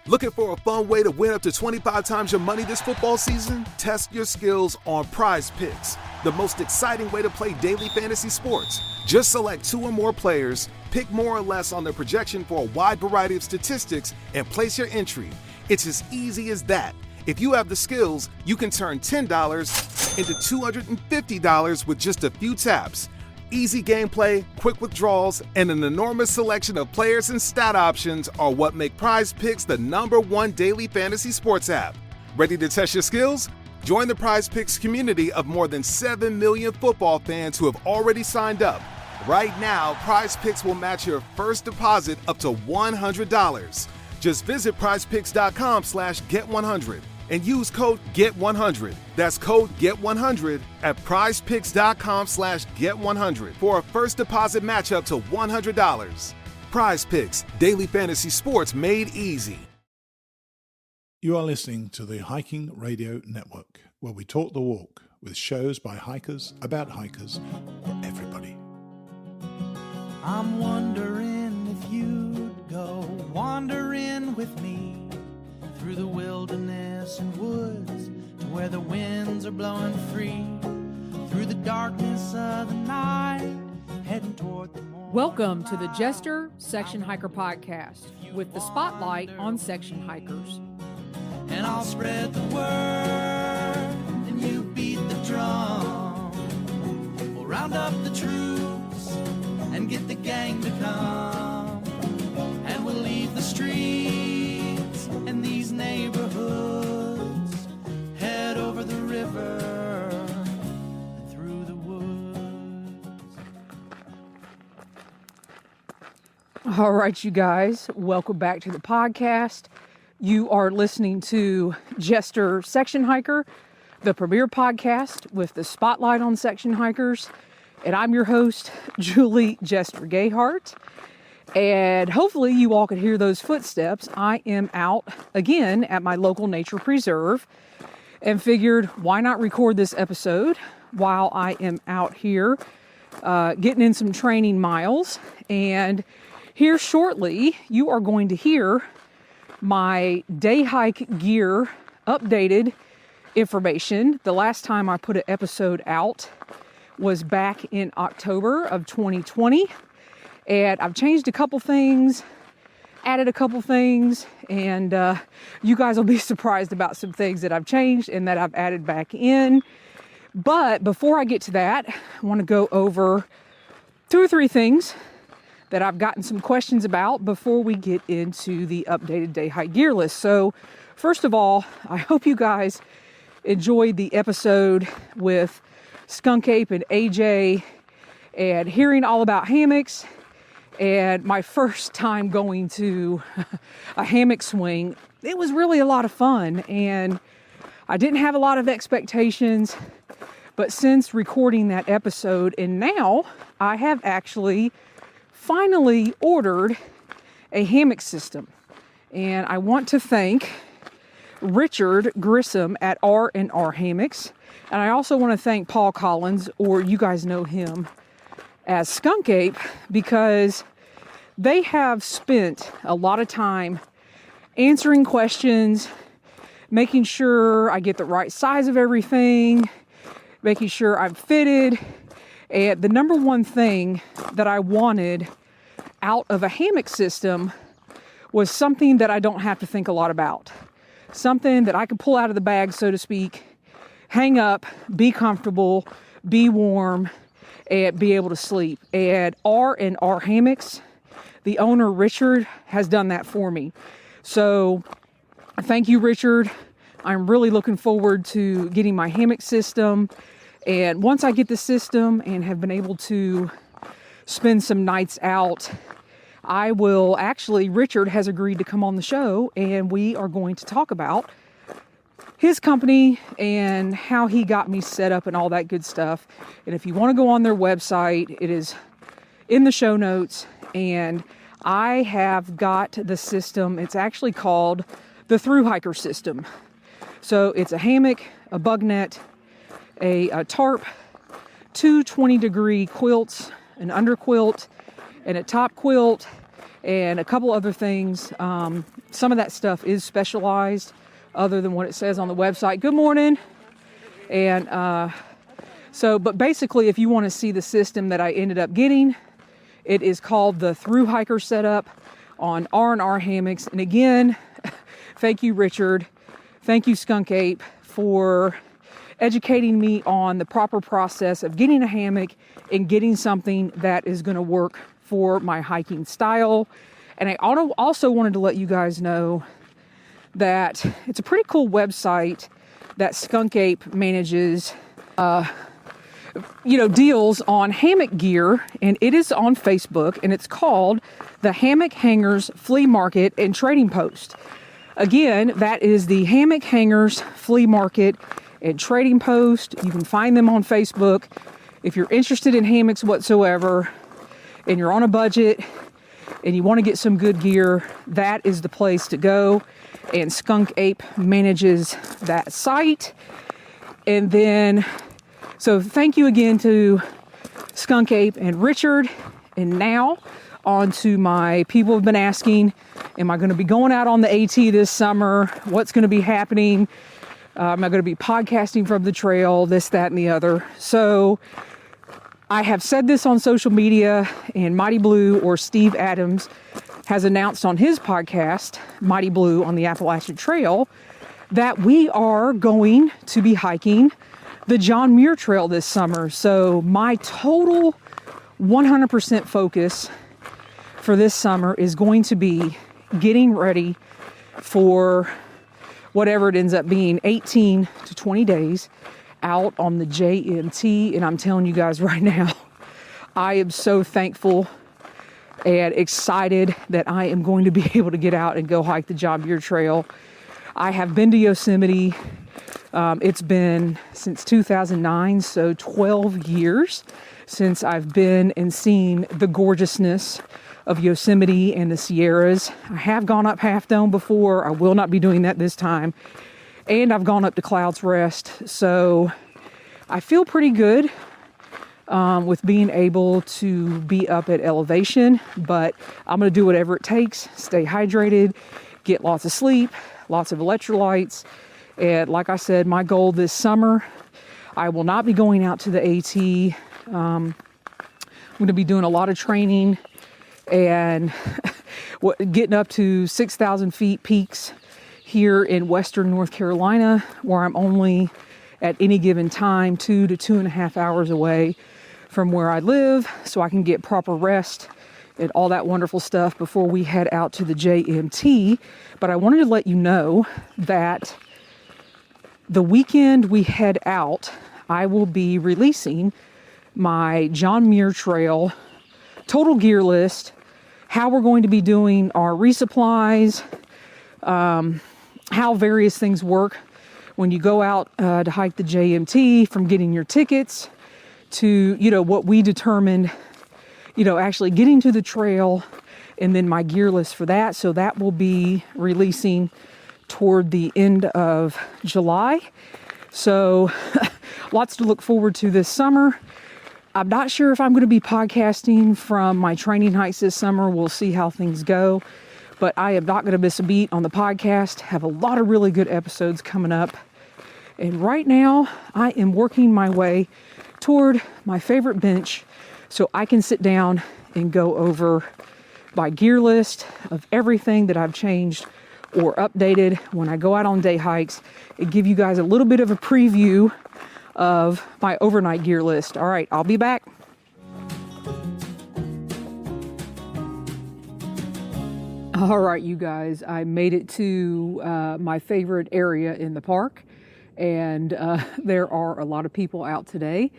Looking for a fun way to win up to 25 times your money this football season? Test your skills on Prize Picks, the most exciting way to play daily fantasy sports. Just select 2 or more players, pick more or less on their projection for a wide variety of statistics, and place your entry. It's as easy as that. If you have the skills, you can turn $10 into $250 with just a few taps. Easy gameplay, quick withdrawals, and an enormous selection of players and stat options are what make Prize Picks the #1 daily fantasy sports app. Ready to test your skills? Join the Prize Picks community of more than 7 million football fans who have already signed up. Right now, Prize Picks will match your first deposit up to $100. Just visit prizepicks.com/get100 and use code GET100. That's code GET100 at prizepicks.com/get100 for a first deposit match up to $100. Prize Picks, daily fantasy sports made easy. You are listening to the Hiking Radio Network, where we talk the walk with shows by hikers about hikers for everybody. I'm wondering if you'd go wandering with me through the wilderness and woods to where the winds are blowing free, through the darkness of the night, heading toward the morning. Welcome to the Jester Section Hiker Podcast with the spotlight on section hikers. And I'll spread the word and you beat the drum. We'll round up the troops and get the gang to come, and we'll leave the streets and these neighborhoods, head over the river and through the woods. All right, you guys, welcome back to the podcast. You are listening to Jester Section Hiker, the premier podcast with the spotlight on section hikers. And I'm your host, Julie Jester Gayhart. And hopefully you all can hear those footsteps. I am out again at my local nature preserve and figured why not record this episode while I am out here getting in some training miles. And here shortly, you are going to hear my day hike gear updated information. The last time I put an episode out was back in October of 2020. And I've changed a couple things, added a couple things, and you guys will be surprised about some things that I've changed and that I've added back in. But before I get to that, I want to go over 2 or 3 things that I've gotten some questions about before we get into the updated day hike gear list. So first of all, I hope you guys enjoyed the episode with Skunkape and AJ and hearing all about hammocks and my first time going to a hammock swing. It was really a lot of fun and I didn't have a lot of expectations, but since recording that episode and now I have actually finally ordered a hammock system, and I want to thank Richard Grissom at R&R Hammocks, and I also want to thank Paul Collins, or you guys know him as Skunkape, because they have spent a lot of time answering questions, making sure I get the right size of everything, making sure I'm fitted. And the number one thing that I wanted out of a hammock system was something that I don't have to think a lot about. Something that I can pull out of the bag, so to speak, hang up, be comfortable, be warm, and be able to sleep. And R&R Hammocks, the owner, Richard, has done that for me. So thank you, Richard. I'm really looking forward to getting my hammock system. And once I get the system and have been able to spend some nights out, I will actually, Richard has agreed to come on the show and we are going to talk about his company and how he got me set up and all that good stuff. And if you want to go on their website, it is in the show notes. And I have got the system. It's actually called the Thru Hiker system. So it's a hammock, a bug net, a tarp, 2 20-degree quilts, an under quilt, and a top quilt, and a couple other things. Some of that stuff is specialized other than what it says on the website. Good morning. And but basically, if you want to see the system that I ended up getting, it is called the Through Hiker setup on R&R Hammocks. And again, thank you, Richard. Thank you, Skunkape, for educating me on the proper process of getting a hammock and getting something that is going to work for my hiking style. And I also wanted to let you guys know that it's a pretty cool website that Skunkape manages, deals on hammock gear, and it is on Facebook, and it's called the Hammock Hangers Flea Market and Trading Post. Again, that is the Hammock Hangers Flea Market and Trading Post. You can find them on Facebook. If you're interested in hammocks whatsoever, and you're on a budget, and you want to get some good gear, that is the place to go. And Skunkape manages that site. And then, so thank you again to Skunkape and Richard. And now on to my people have been asking, am I going to be going out on the AT this summer? What's going to be happening? Am I going to be podcasting from the trail? This, that, and the other. So I have said this on social media, and Mighty Blue, or Steve Adams, has announced on his podcast, Mighty Blue on the Appalachian Trail, that we are going to be hiking the John Muir Trail this summer. So my total 100% focus for this summer is going to be getting ready for whatever it ends up being, 18 to 20 days out on the JMT. And I'm telling you guys right now, I am so thankful and excited that I am going to be able to get out and go hike the John Muir Trail. I have been to Yosemite. It's been since 2009, so 12 years since I've been and seen the gorgeousness of Yosemite and the Sierras. I have gone up Half Dome before. I will not be doing that this time. And I've gone up to Clouds Rest. So I feel pretty good with being able to be up at elevation, but I'm going to do whatever it takes, stay hydrated, get lots of sleep, lots of electrolytes. And like I said, my goal this summer, I will not be going out to the AT. I'm going to be doing a lot of training and getting up to 6,000 feet peaks here in Western North Carolina, where I'm only at any given time 2 to 2.5 hours away from where I live, so I can get proper rest and all that wonderful stuff before we head out to the JMT. But I wanted to let you know that the weekend we head out, I will be releasing my John Muir Trail total gear list, how we're going to be doing our resupplies, how various things work when you go out to hike the JMT, from getting your tickets to, what we determined, actually getting to the trail, and then my gear list for that. So that will be releasing toward the end of July. So lots to look forward to this summer. I'm not sure if I'm going to be podcasting from my training hikes this summer. We'll see how things go. But I am not going to miss a beat on the podcast. Have a lot of really good episodes coming up. And right now, I am working my way toward my favorite bench so I can sit down and go over my gear list of everything that I've changed or updated when I go out on day hikes, and give you guys a little bit of a preview of my overnight gear list. All right, I'll be back. All right, you guys, I made it to my favorite area in the park, and there are a lot of people out today,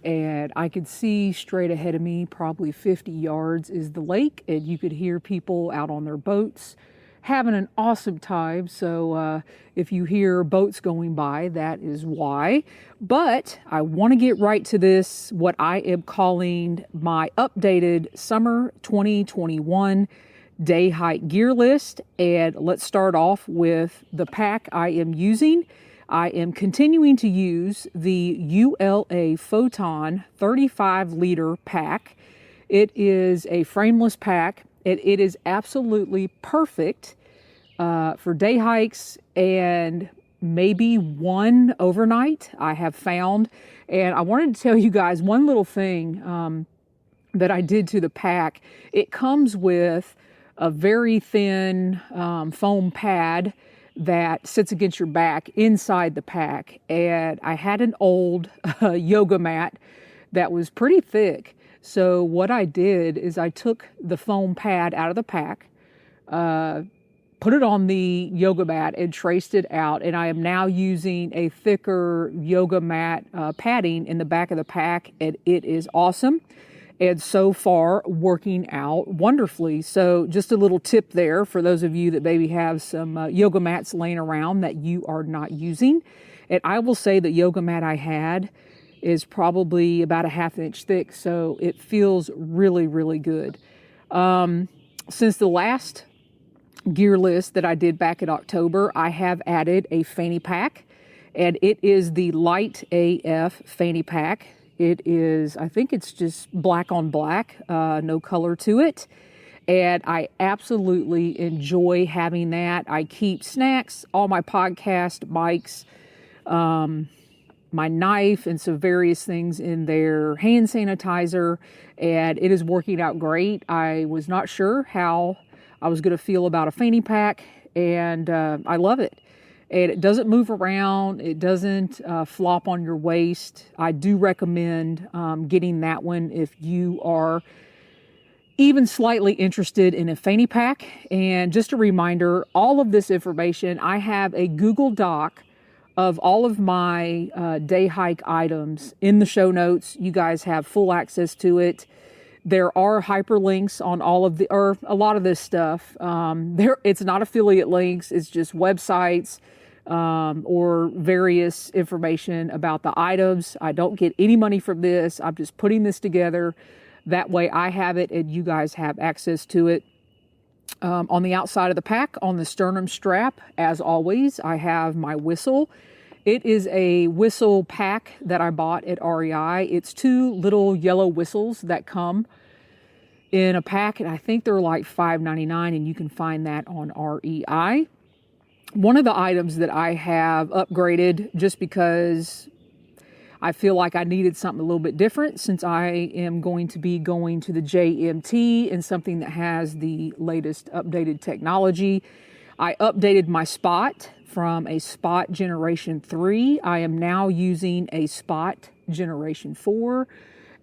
and I could see straight ahead of me, probably 50 yards is the lake, and you could hear people out on their boats having an awesome time. So if you hear boats going by, that is why. But I want to get right to this, what I am calling my updated summer 2021 day hike gear list. And let's start off with the pack I am using. I am continuing to use the ULA Photon 35 liter pack. It is a frameless pack. It is absolutely perfect for day hikes and maybe one overnight, I have found. And I wanted to tell you guys one little thing that I did to the pack. It comes with a very thin foam pad that sits against your back inside the pack. And I had an old yoga mat that was pretty thick. So what I did is I took the foam pad out of the pack, put it on the yoga mat and traced it out. And I am now using a thicker yoga mat padding in the back of the pack. And it is awesome. And so far working out wonderfully. So just a little tip there for those of you that maybe have some yoga mats laying around that you are not using. And I will say the yoga mat I had is probably about a 1/2 inch thick. So it feels really, really good. Since the last gear list that I did back in October, I have added a fanny pack, and it is the Light AF fanny pack. It is, I think it's just black on black, no color to it. And I absolutely enjoy having that. I keep snacks, all my podcast mics, my knife, and some various things in there, hand sanitizer, and it is working out great. I was not sure how I was going to feel about a fanny pack, and I love it. And it doesn't move around. It doesn't flop on your waist. I do recommend getting that one if you are even slightly interested in a fanny pack. And just a reminder, all of this information, I have a Google Doc of all of my day hike items in the show notes. You guys have full access to it. There are hyperlinks on all of or a lot of this stuff. It's not affiliate links. It's just websites or various information about the items. I don't get any money from this. I'm just putting this together. That way I have it and you guys have access to it. On the outside of the pack, on the sternum strap, as always, I have my whistle. It is a whistle pack that I bought at REI. It's 2 little yellow whistles that come in a pack, and I think they're like $5.99, and you can find that on REI. One of the items that I have upgraded just because I feel like I needed something a little bit different, since I am going to be going to the JMT and something that has the latest updated technology. I updated my Spot from a Spot Generation 3. I am now using a Spot Generation 4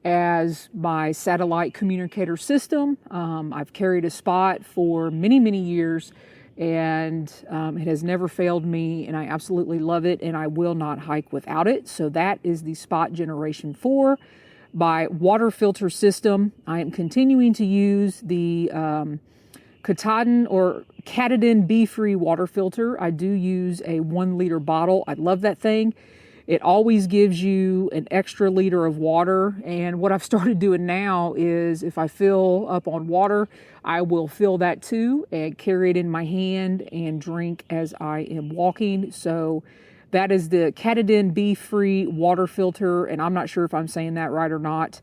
as my satellite communicator system. I've carried a Spot for many, many years, and it has never failed me, and I absolutely love it, and I will not hike without it. So that is the Spot Generation 4. By water filter system, I am continuing to use the Katadyn Be-Free water filter. I do use a 1 liter bottle. I love that thing. It always gives you an extra liter of water. And what I've started doing now is if I fill up on water, I will fill that too and carry it in my hand and drink as I am walking. So that is the Katadyn Be-Free water filter. And I'm not sure if I'm saying that right or not.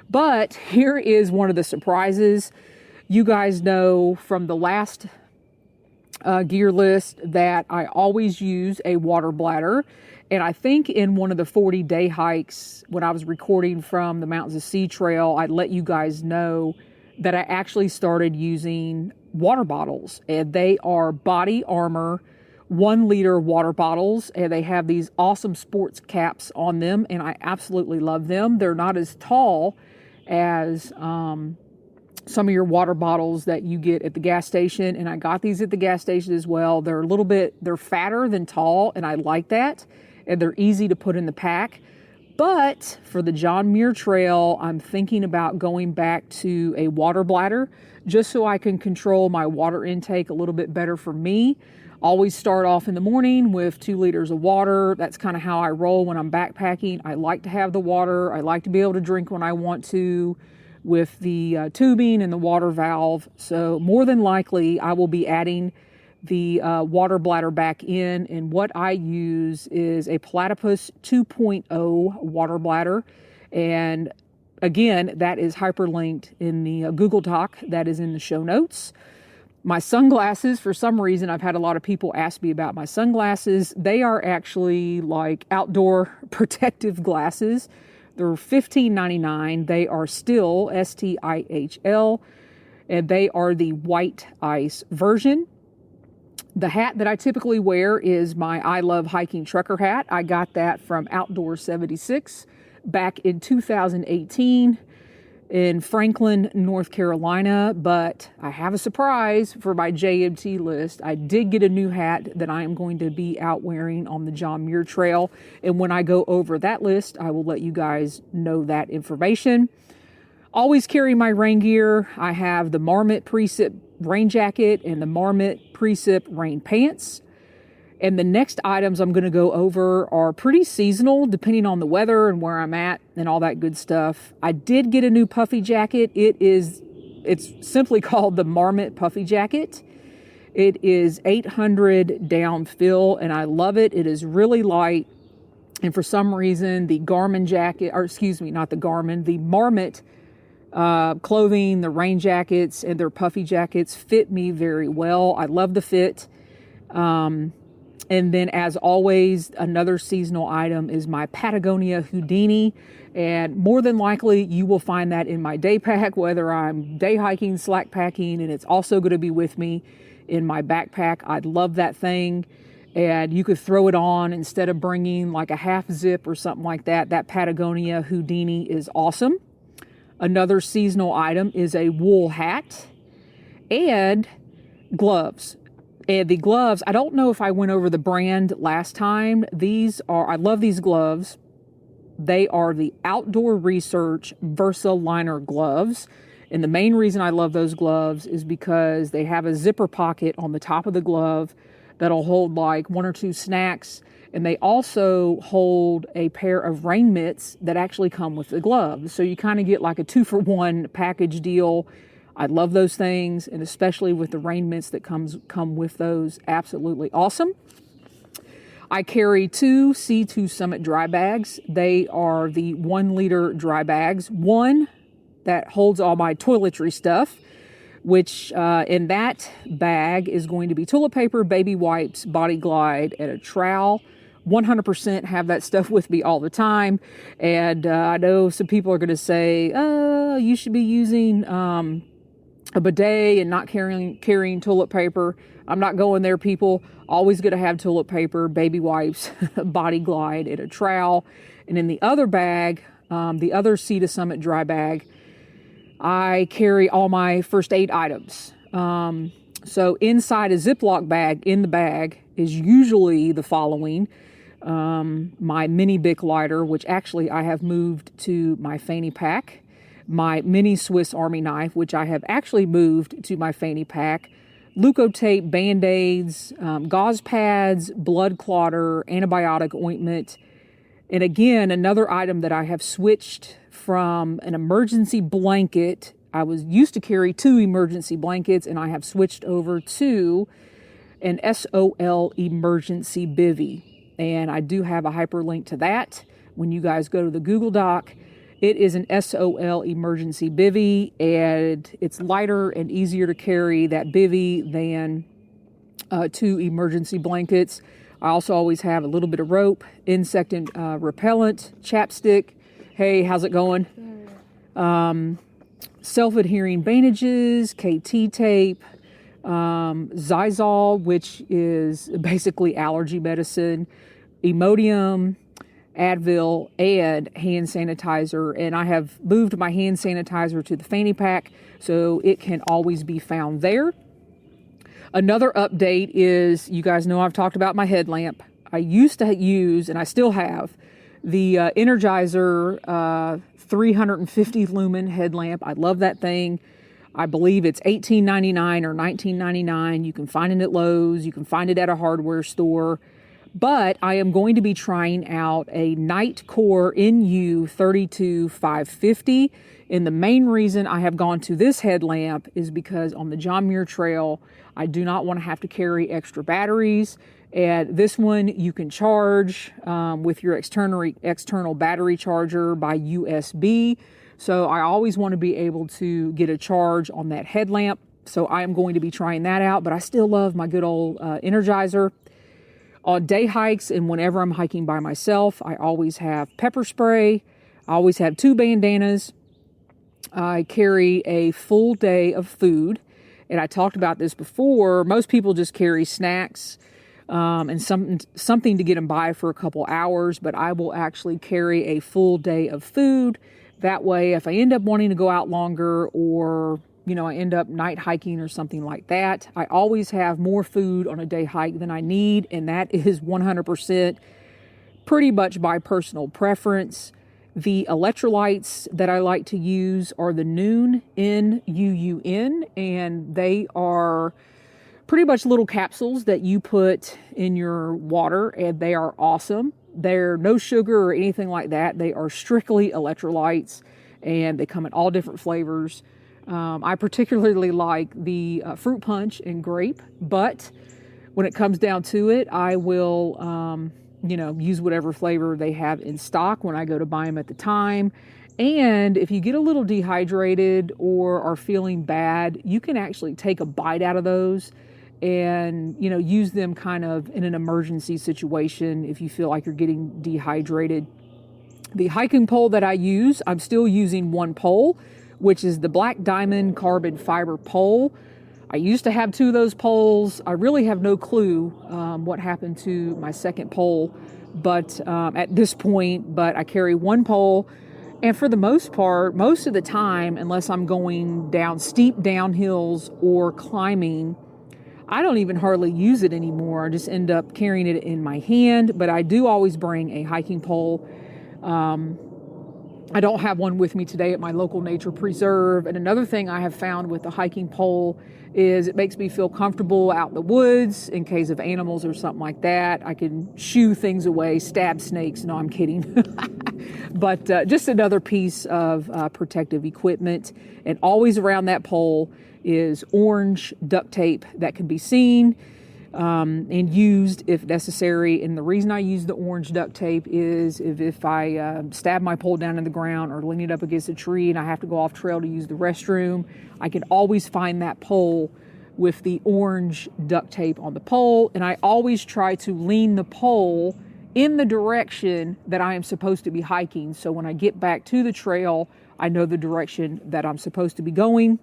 But here is one of the surprises. You guys know from the last gear list that I always use a water bladder. And I think in one of the 40 day hikes, when I was recording from the Mountains of Sea Trail, I let you guys know that I actually started using water bottles. And they are Body Armor 1 liter water bottles. And they have these awesome sports caps on them. And I absolutely love them. They're not as tall as some of your water bottles that you get at the gas station. And I got these at the gas station as well. They're they're fatter than tall, and I like that. And they're easy to put in the pack. But for the John Muir Trail, I'm thinking about going back to a water bladder just so I can control my water intake a little bit better for me. Always start off in the morning with 2 liters of water. That's kind of how I roll when I'm backpacking. I like to have the water. I like to be able to drink when I want to with the tubing and the water valve. So more than likely, I will be adding the water bladder back in, and what I use is a Platypus 2.0 water bladder. And again, that is hyperlinked in the Google Doc that is in the show notes. My sunglasses, for some reason, I've had a lot of people ask me about my sunglasses. They are actually like outdoor protective glasses. They're $15.99. They are still STIHL, and they are the white ice version. The hat that I typically wear is my I Love Hiking Trucker hat. I got that from Outdoor 76 back in 2018 in Franklin, North Carolina, but I have a surprise for my JMT list. I did get a new hat that I am going to be out wearing on the John Muir Trail, and when I go over that list, I will let you guys know that information. Always carry my rain gear. I have the Marmot Precip rain jacket and the Marmot Precip rain pants. And the next items I'm going to go over are pretty seasonal, depending on the weather and where I'm at and all that good stuff. I did get a new puffy jacket. It's simply called the Marmot Puffy Jacket. It is 800 down fill, and I love it. It is really light. And for some reason, the Garmin jacket, or excuse me, not the Garmin, the Marmot clothing, the rain jackets and their puffy jackets fit me very well. I love the fit. And then, as always, another seasonal item is my Patagonia Houdini. And more than likely, you will find that in my day pack, whether I'm day hiking, slack packing, and it's also going to be with me in my backpack. I love that thing. And you could throw it on instead of bringing like a half zip or something like that. That Patagonia Houdini is awesome. Another seasonal item is a wool hat and gloves. And the gloves, I don't know if I went over the brand last time. I love these gloves. They are the Outdoor Research Versa Liner gloves. And the main reason I love those gloves is because they have a zipper pocket on the top of the glove that'll hold like 1 or 2 snacks. And they also hold a pair of rain mitts that actually come with the gloves. So you kind of get like a 2-for-1 package deal. I love those things, and especially with the rain mitts that come with those, absolutely awesome. I carry 2 C2 Summit dry bags. They are the 1-liter dry bags. One that holds all my toiletry stuff, which in that bag is going to be toilet paper, baby wipes, Body Glide, and a trowel. 100% have that stuff with me all the time. And I know some people are going to say, you should be using a bidet and not carrying toilet paper. I'm not going there, people. Always going to have toilet paper, baby wipes, Body Glide, and a trowel. And in the other bag, the other Sea to Summit dry bag, I carry all my first aid items. So inside a Ziploc bag, in the bag, is usually the following. My mini Bic lighter, which actually I have moved to my fanny pack. My mini Swiss Army knife, which I have actually moved to my fanny pack. Leukotape, Band-Aids, gauze pads, blood clotter, antibiotic ointment. And again, another item that I have switched from an emergency blanket. I used to carry 2 emergency blankets, and I have switched over to an SOL emergency bivvy. And I do have a hyperlink to that when you guys go to the Google Doc. It is an SOL emergency bivvy, and it's lighter and easier to carry, that bivvy, than 2 emergency blankets. I also always have a little bit of rope, insect and repellent, chapstick. Hey, how's it going? Self-adhering bandages, KT tape, Zysol, which is basically allergy medicine, Imodium, Advil, and hand sanitizer. And I have moved my hand sanitizer to the fanny pack, so it can always be found there. Another update is, you guys know I've talked about my headlamp. I used to use, and I still have, the Energizer 350 lumen headlamp. I love that thing. I believe it's $18.99 or $19.99. You can find it at Lowe's. You can find it at a hardware store. But I am going to be trying out a Nightcore NU 32550. And the main reason I have gone to this headlamp is because on the John Muir Trail, I do not want to have to carry extra batteries. And this one you can charge with your external battery charger by USB. So I always want to be able to get a charge on that headlamp. So I am going to be trying that out, but I still love my good old Energizer. On day hikes and whenever I'm hiking by myself, I always have pepper spray. I always have 2 bandanas. I carry a full day of food. And I talked about this before. Most people just carry snacks and something to get them by for a couple hours, but I will actually carry a full day of food. That way, if I end up wanting to go out longer, or I end up night hiking or something like that, I always have more food on a day hike than I need, and that is 100% pretty much by personal preference. The electrolytes that I like to use are the Nuun, N-U-U-N, and they are pretty much little capsules that you put in your water, and they are awesome. They're no sugar or anything like that. They are strictly electrolytes, and they come in all different flavors. I particularly like the fruit punch and grape, but when it comes down to it, I will, use whatever flavor they have in stock when I go to buy them at the time. And if you get a little dehydrated or are feeling bad, you can actually take a bite out of those and, use them kind of in an emergency situation if you feel like you're getting dehydrated. The hiking pole that I use, I'm still using one pole, which is the Black Diamond carbon fiber pole. I used to have 2 of those poles. I really have no clue what happened to my second pole, but at this point, I carry one pole. And for the most part, most of the time, unless I'm going down steep downhills or climbing, I don't even hardly use it anymore. I just end up carrying it in my hand, but I do always bring a hiking pole. I don't have one with me today at my local nature preserve. And another thing I have found with the hiking pole is it makes me feel comfortable out in the woods in case of animals or something like that. I can shoo things away, stab snakes. No, I'm kidding. But just another piece of protective equipment. And always around that pole is orange duct tape that can be seen and used if necessary. And the reason I use the orange duct tape is if I stab my pole down in the ground or lean it up against a tree and I have to go off trail to use the restroom, I can always find that pole with the orange duct tape on the pole. And I always try to lean the pole in the direction that I am supposed to be hiking. So when I get back to the trail, I know the direction that I'm supposed to be going.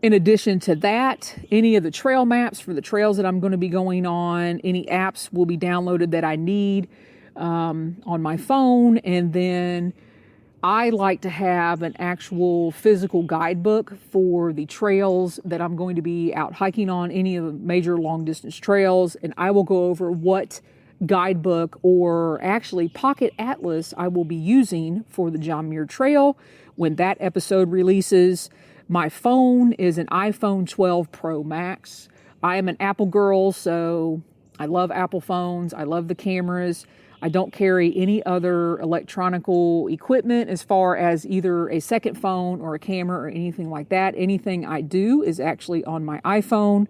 In addition to that, any of the trail maps for the trails that I'm going to be going on, any apps will be downloaded that I need on my phone. And then I like to have an actual physical guidebook for the trails that I'm going to be out hiking on, any of the major long distance trails. And I will go over what guidebook or actually pocket atlas I will be using for the John Muir Trail when that episode releases. My phone is an iPhone 12 Pro Max. I am an Apple girl, so I love Apple phones. I love the cameras. I don't carry any other electronical equipment as far as either a second phone or a camera or anything like that. Anything I do is actually on my iPhone.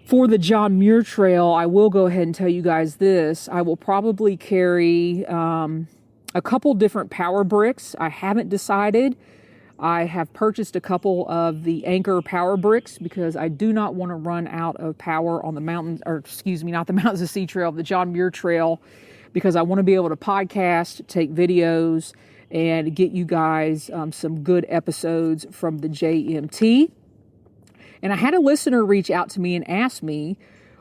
For the John Muir Trail, I will go ahead and tell you guys this. I will probably carry a couple different power bricks. I haven't decided. I have purchased a couple of the Anchor power bricks because I do not want to run out of power on the mountains, or excuse me, not the Mountains of Sea Trail, the John Muir Trail, because I want to be able to podcast, take videos, and get you guys some good episodes from the JMT. And I had a listener reach out to me and ask me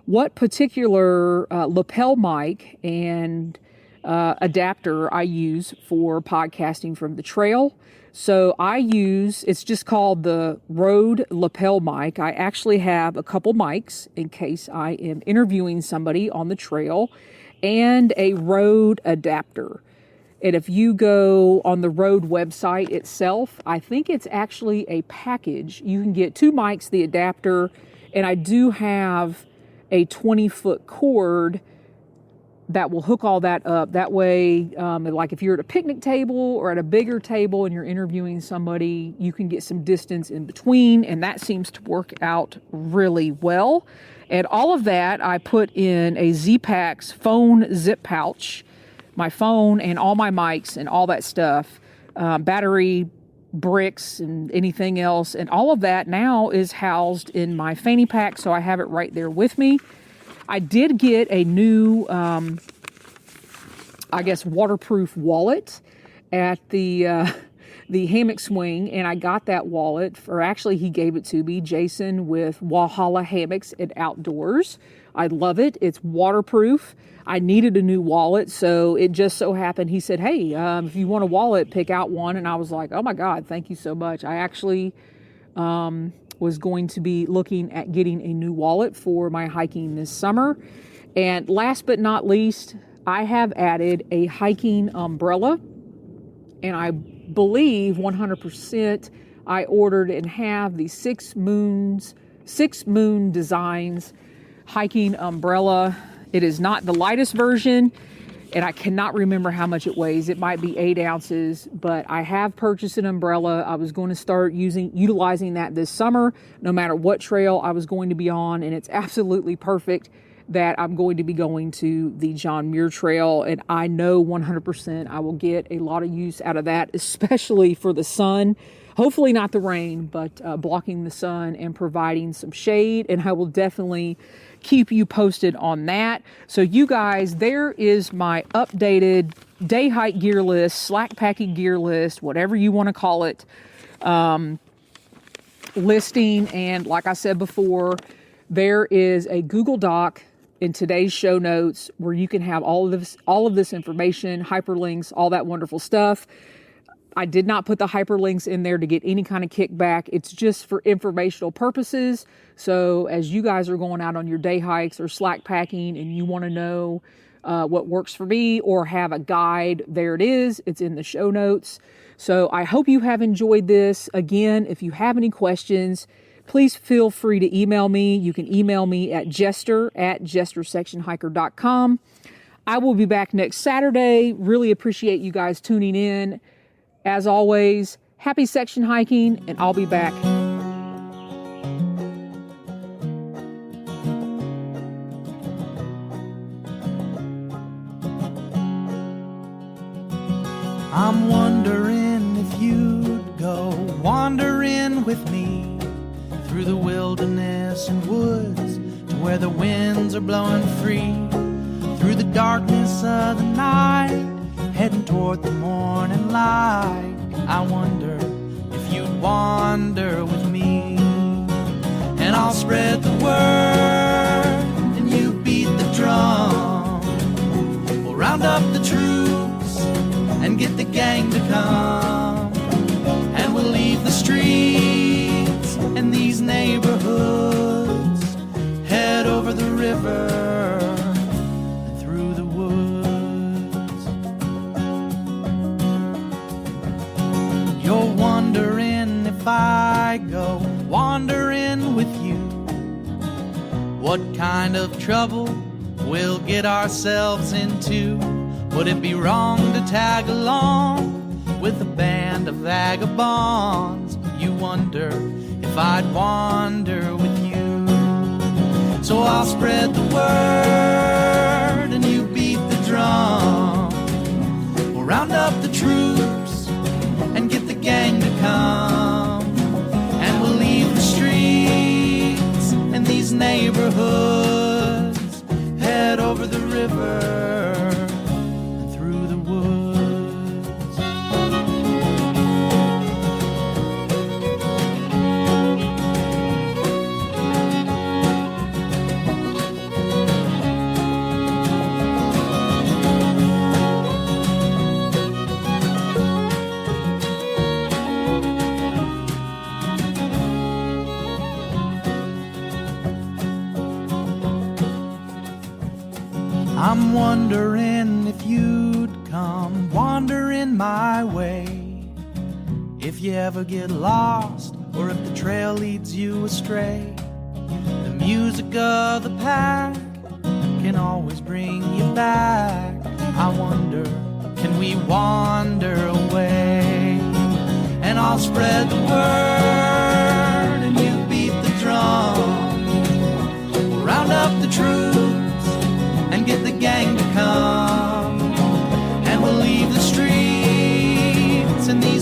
what particular lapel mic and adapter I use for podcasting from the trail. So it's just called the Rode lapel mic. I actually have a couple mics in case I am interviewing somebody on the trail, and a Rode adapter. And if you go on the Rode website itself, I think it's actually a package. You can get 2 mics, the adapter, and I do have a 20-foot cord that will hook all that up. That way, like if you're at a picnic table or at a bigger table and you're interviewing somebody, you can get some distance in between, and that seems to work out really well. And all of that I put in a Z-Packs phone zip pouch, my phone and all my mics and all that stuff battery bricks and anything else. And all of that now is housed in my fanny pack, so I have it right there with me. I did get a new, waterproof wallet at the Hammock Swing, and I got that wallet he gave it to me, Jason, with Walhalla Hammocks and Outdoors. I love it. It's waterproof. I needed a new wallet, so it just so happened he said, hey, if you want a wallet, pick out one. And I was like, oh my God, thank you so much. I actually was going to be looking at getting a new wallet for my hiking this summer. And last but not least, I have added a hiking umbrella, and I believe 100% I ordered and have the Six Moon Designs hiking umbrella. It is not the lightest version, and I cannot remember how much it weighs. It might be 8 ounces, but I have purchased an umbrella. I was going to start utilizing that this summer, no matter what trail I was going to be on, and it's absolutely perfect that I'm going to be going to the John Muir Trail, and I know 100% I will get a lot of use out of that, especially for the sun. Hopefully not the rain, but blocking the sun and providing some shade, and I will definitely keep you posted on that. So you guys, there is my updated day hike gear list, slack packing gear list, whatever you want to call it, listing. And like I said before, there is a Google Doc in today's show notes where you can have all of this information, hyperlinks, all that wonderful stuff. I did not put the hyperlinks in there to get any kind of kickback. It's just for informational purposes. So as you guys are going out on your day hikes or slack packing and you want to know what works for me or have a guide, there it is. It's in the show notes. So I hope you have enjoyed this. Again, if you have any questions, please feel free to email me. You can email me at jester@jestersectionhiker.com. I will be back next Saturday. Really appreciate you guys tuning in. As always, happy section hiking, and I'll be back. I'm wondering if you'd go wandering with me through the wilderness and woods to where the winds are blowing free, through the darkness of the night, heading toward the morning light. I wonder if you'd wander with me, and I'll spread the word and you beat the drum. We'll round up the troops and get the gang to come, and we'll leave the streets and these neighborhoods, head over the river and through the woods. You're wondering if I go wandering with you, what kind of trouble we'll get ourselves into. Would it be wrong to tag along with a band of vagabonds? You wonder if I'd wander with you. So I'll spread the word and you beat the drum. We'll round up the troops and get the gang to come, and we'll leave the streets and these neighborhoods, head over the river and through the woods. I'm wondering if you'd come wandering my way, if you ever get lost or if the trail leads you astray. The music of the pack can always bring you back. I wonder, can we wander away? And I'll spread the word and you beat the drum. We'll round up the troops and get the gang to come, and we'll leave the streets and these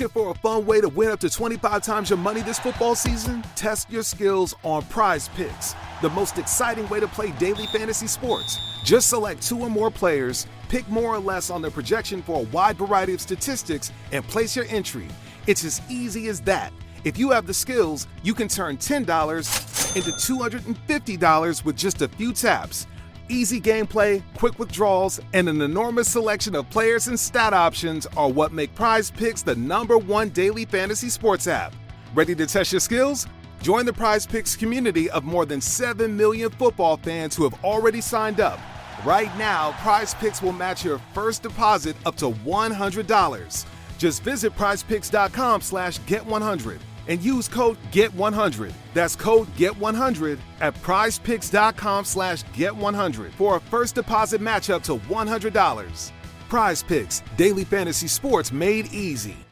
Looking for a fun way to win up to 25 times your money this football season? Test your skills on Prize Picks, the most exciting way to play daily fantasy sports. Just select 2 or more players, pick more or less on their projection for a wide variety of statistics, and place your entry. It's as easy as that. If you have the skills, you can turn $10 into $250 with just a few taps. Easy gameplay, quick withdrawals, and an enormous selection of players and stat options are what make Prize Picks the #1 daily fantasy sports app. Ready to test your skills? Join the Prize Picks community of more than 7 million football fans who have already signed up. Right now, Prize Picks will match your first deposit up to $100. Just visit prizepicks.com/get100 and use code GET100. That's code GET100 at prizepicks.com/get100 for a first deposit match up to $100. Prize Picks, daily fantasy sports made easy.